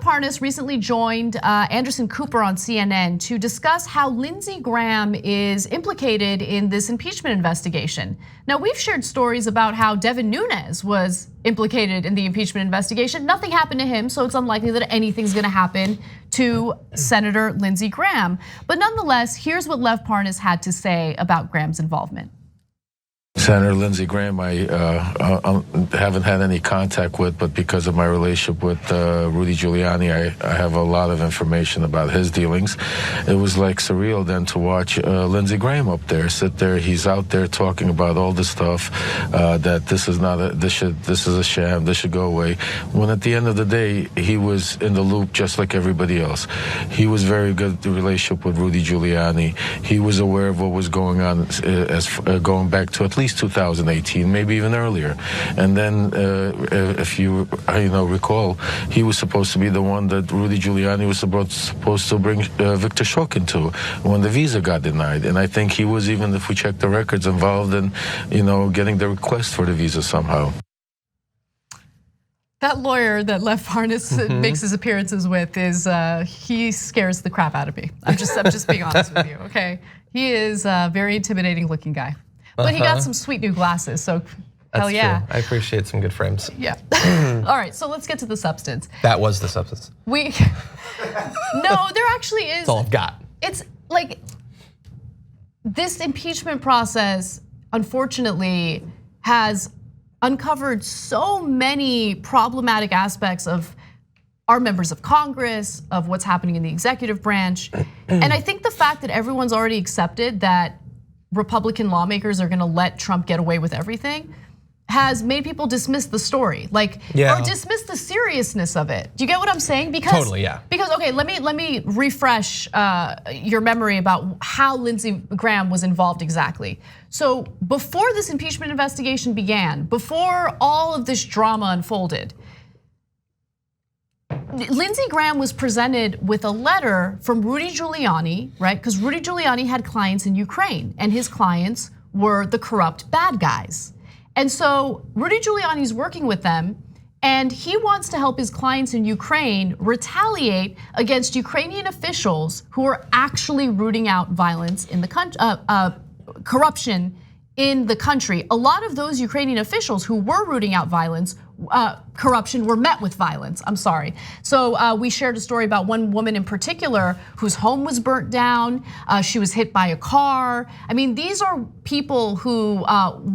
Parnas recently joined Anderson Cooper on CNN to discuss how Lindsey Graham is implicated in this impeachment investigation. Now, we've shared stories about how Devin Nunes was implicated in the impeachment investigation. Nothing happened to him, so it's unlikely that anything's gonna happen to Senator Lindsey Graham. But nonetheless, here's what Lev Parnas had to say about Graham's involvement. Senator Lindsey Graham, I haven't had any contact with, but because of my relationship with Rudy Giuliani, I have a lot of information about his dealings. It was like surreal then to watch Lindsey Graham up there, sit there. He's out there talking about all this stuff, that this is not this is a sham, this should go away. When at the end of the day, he was in the loop just like everybody else. He was very good at the relationship with Rudy Giuliani. He was aware of what was going on, as going back to at least 2018, maybe even earlier. And then, if you recall, he was supposed to be the one that Rudy Giuliani was supposed to bring Victor Shokin to when the visa got denied. And I think he was, even if we check the records, involved in, getting the request for the visa somehow. That lawyer that Lev Parnas makes his appearances with is, he scares the crap out of me. I'm just being honest with you, okay? He is a very intimidating looking guy. But he got some sweet new glasses, so hell yeah. True. I appreciate some good frames. Yeah. All right, so let's get to the substance. That was the substance. No, there actually is. That's all I've got. It's like this impeachment process, unfortunately, has uncovered so many problematic aspects of our members of Congress, of what's happening in the executive branch. And I think the fact that everyone's already accepted that Republican lawmakers are gonna let Trump get away with everything has made people dismiss the story, or dismiss the seriousness of it. Do you get what I'm saying? Because totally, yeah. Because okay, let me refresh your memory about how Lindsey Graham was involved exactly. So before this impeachment investigation began, before all of this drama unfolded, Lindsey Graham was presented with a letter from Rudy Giuliani, right? Because Rudy Giuliani had clients in Ukraine, and his clients were the corrupt bad guys. And so Rudy Giuliani's working with them, and he wants to help his clients in Ukraine retaliate against Ukrainian officials who are actually rooting out violence in the country, corruption in the country. A lot of those Ukrainian officials who were rooting out violence, corruption, were met with violence. I'm sorry. So we shared a story about one woman in particular whose home was burnt down. She was hit by a car. I mean, these are people who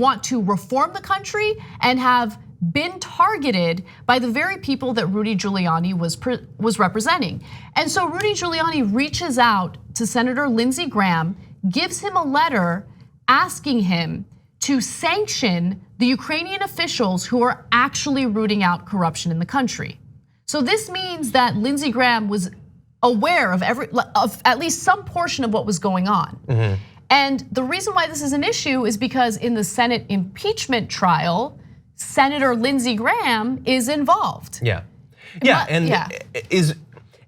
want to reform the country and have been targeted by the very people that Rudy Giuliani was representing. And so Rudy Giuliani reaches out to Senator Lindsey Graham, gives him a letter asking him to sanction the Ukrainian officials who are actually rooting out corruption in the country. So this means that Lindsey Graham was aware of at least some portion of what was going on. And the reason why this is an issue is because in the Senate impeachment trial, Senator Lindsey Graham is involved.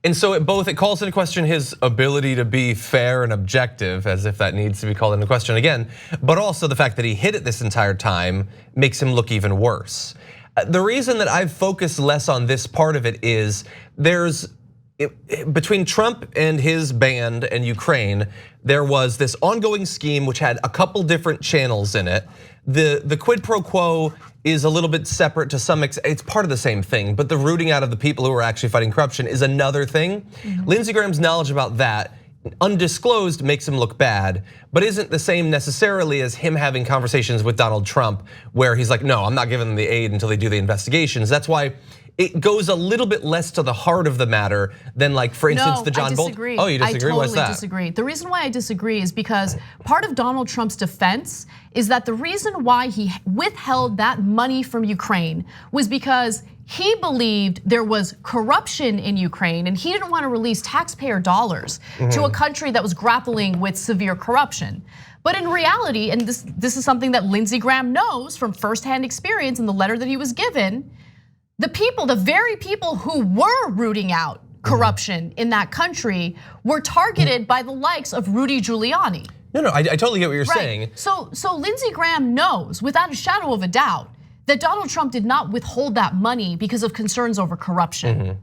And so it calls into question his ability to be fair and objective, as if that needs to be called into question again, but also the fact that he hid it this entire time makes him look even worse. The reason that I've focused less on this part of it is between Trump and his band and Ukraine, there was this ongoing scheme which had a couple different channels in it. The quid pro quo is a little bit separate to some extent. It's part of the same thing, but the rooting out of the people who are actually fighting corruption is another thing. Lindsey Graham's knowledge about that, undisclosed, makes him look bad, but isn't the same necessarily as him having conversations with Donald Trump where he's like, no, I'm not giving them the aid until they do the investigations. That's why it goes a little bit less to the heart of the matter than, like, for instance, the John Bolton. Oh, you disagree? I What's totally that? disagree. The reason why I disagree is because part of Donald Trump's defense is that the reason why he withheld that money from Ukraine was because he believed there was corruption in Ukraine and he didn't want to release taxpayer dollars to a country that was grappling with severe corruption. But in reality, and this is something that Lindsey Graham knows from firsthand experience in the letter that he was given, the very people who were rooting out corruption in that country were targeted by the likes of Rudy Giuliani. No, I totally get what you're saying. So Lindsey Graham knows without a shadow of a doubt that Donald Trump did not withhold that money because of concerns over corruption.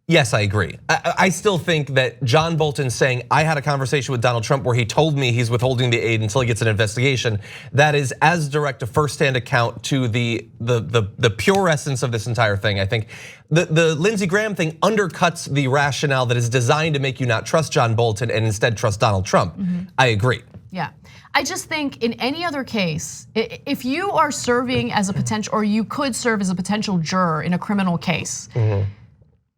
Yes, I agree. I still think that John Bolton saying, I had a conversation with Donald Trump where he told me he's withholding the aid until he gets an investigation, that is as direct a firsthand account to the pure essence of this entire thing. I think the Lindsey Graham thing undercuts the rationale that is designed to make you not trust John Bolton and instead trust Donald Trump. I agree. Yeah, I just think in any other case, if you are serving as a potential, or you could serve as a potential juror in a criminal case,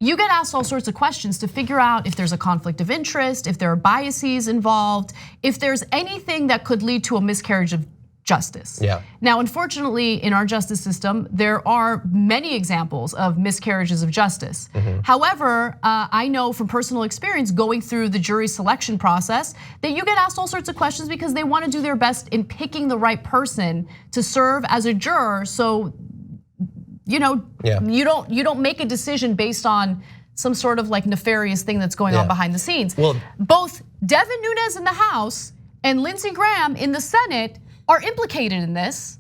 you get asked all sorts of questions to figure out if there's a conflict of interest, if there are biases involved, if there's anything that could lead to a miscarriage of justice. Yeah. Now, unfortunately, in our justice system, there are many examples of miscarriages of justice. However, I know from personal experience going through the jury selection process that you get asked all sorts of questions because they want to do their best in picking the right person to serve as a juror. So, you don't make a decision based on some sort of like nefarious thing that's going on behind the scenes. Well, both Devin Nunes in the House and Lindsey Graham in the Senate are implicated in this.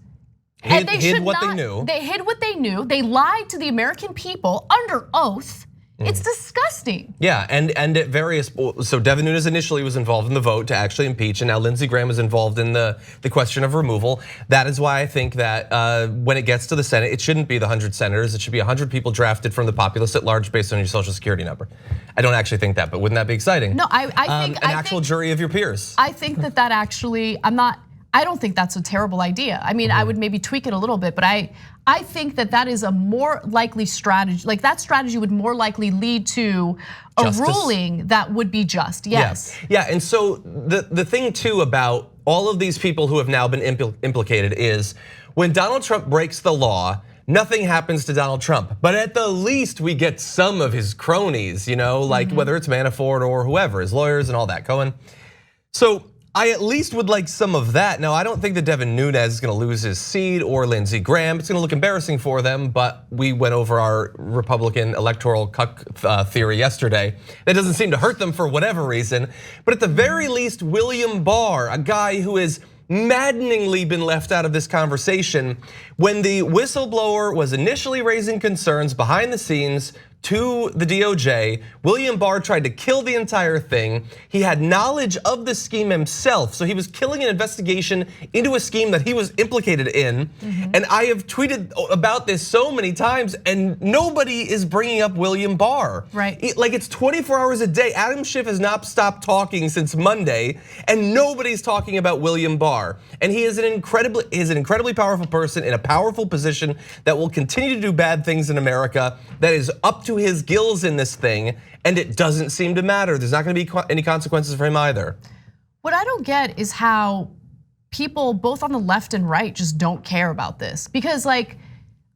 Hid what they knew. They hid what they knew. They lied to the American people under oath. It's disgusting. Yeah, and at various, so Devin Nunes initially was involved in the vote to actually impeach, and now Lindsey Graham is involved in the question of removal. That is why I think that when it gets to the Senate, it shouldn't be the 100 senators. It should be 100 people drafted from the populace at large based on your social security number. I don't actually think that, but wouldn't that be exciting? No, I think an actual jury of your peers. I think that actually, I don't think that's a terrible idea. I mean, I would maybe tweak it a little bit, but I think that is a more likely strategy. Like that strategy would more likely lead to a ruling that would be just. Yes. Yeah, and so the thing too about all of these people who have now been implicated is when Donald Trump breaks the law, nothing happens to Donald Trump, but at the least we get some of his cronies, like whether it's Manafort or whoever, his lawyers and all that, Cohen. So I at least would like some of that. Now, I don't think that Devin Nunes is gonna lose his seat or Lindsey Graham. It's gonna look embarrassing for them, but we went over our Republican electoral cuck theory yesterday. That doesn't seem to hurt them for whatever reason. But at the very least, William Barr, a guy who has maddeningly been left out of this conversation, when the whistleblower was initially raising concerns behind the scenes to the DOJ, William Barr tried to kill the entire thing. He had knowledge of the scheme himself, so he was killing an investigation into a scheme that he was implicated in. And I have tweeted about this so many times, and nobody is bringing up William Barr. Right. Like it's 24 hours a day. Adam Schiff has not stopped talking since Monday, and nobody's talking about William Barr. And he is an incredibly powerful person in a powerful position that will continue to do bad things in America, that is up to his gills in this thing, and it doesn't seem to matter. There's not gonna be any consequences for him either. What I don't get is how people both on the left and right just don't care about this. Because and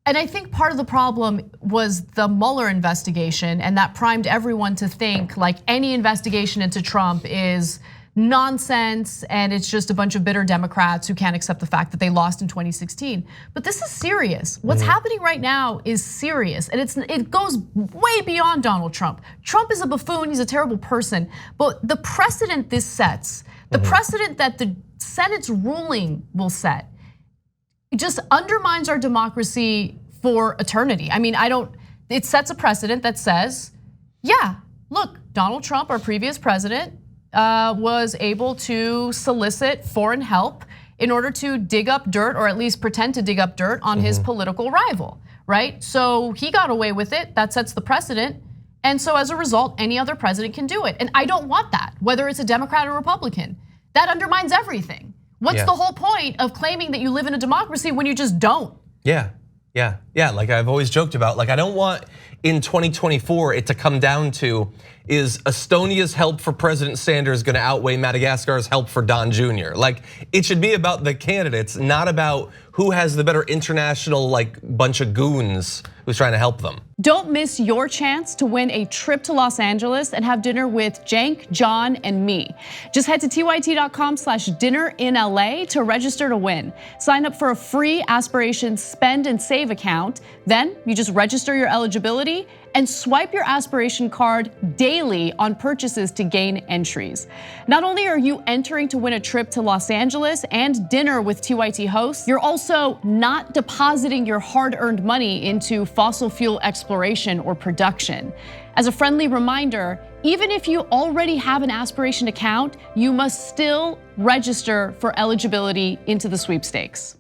I think part of the problem was the Mueller investigation, and that primed everyone to think like any investigation into Trump is nonsense and it's just a bunch of bitter Democrats who can't accept the fact that they lost in 2016. But this is serious. What's happening right now is serious, and it goes way beyond Donald Trump. Trump is a buffoon, he's a terrible person, but the precedent this sets, the precedent that the Senate's ruling will set, it just undermines our democracy for eternity. I mean, it sets a precedent that says, yeah, look, Donald Trump, our previous president, was able to solicit foreign help in order to dig up dirt, or at least pretend to dig up dirt on his political rival, right? So he got away with it, that sets the precedent. And so as a result, any other president can do it. And I don't want that, whether it's a Democrat or Republican. That undermines everything. What's the whole point of claiming that you live in a democracy when you just don't? Yeah, like I've always joked about, like I don't want in 2024 it to come down to, is Estonia's help for President Sanders gonna outweigh Madagascar's help for Don Jr.? Like it should be about the candidates, not about who has the better international like bunch of goons who's trying to help them. Don't miss your chance to win a trip to Los Angeles and have dinner with Cenk, John, and me. Just head to tyt.com/dinnerinla to register to win. Sign up for a free Aspirations spend and save account. Then you just register your eligibility and swipe your Aspiration card daily on purchases to gain entries. Not only are you entering to win a trip to Los Angeles and dinner with TYT hosts, you're also not depositing your hard-earned money into fossil fuel exploration or production. As a friendly reminder, even if you already have an Aspiration account, you must still register for eligibility into the sweepstakes.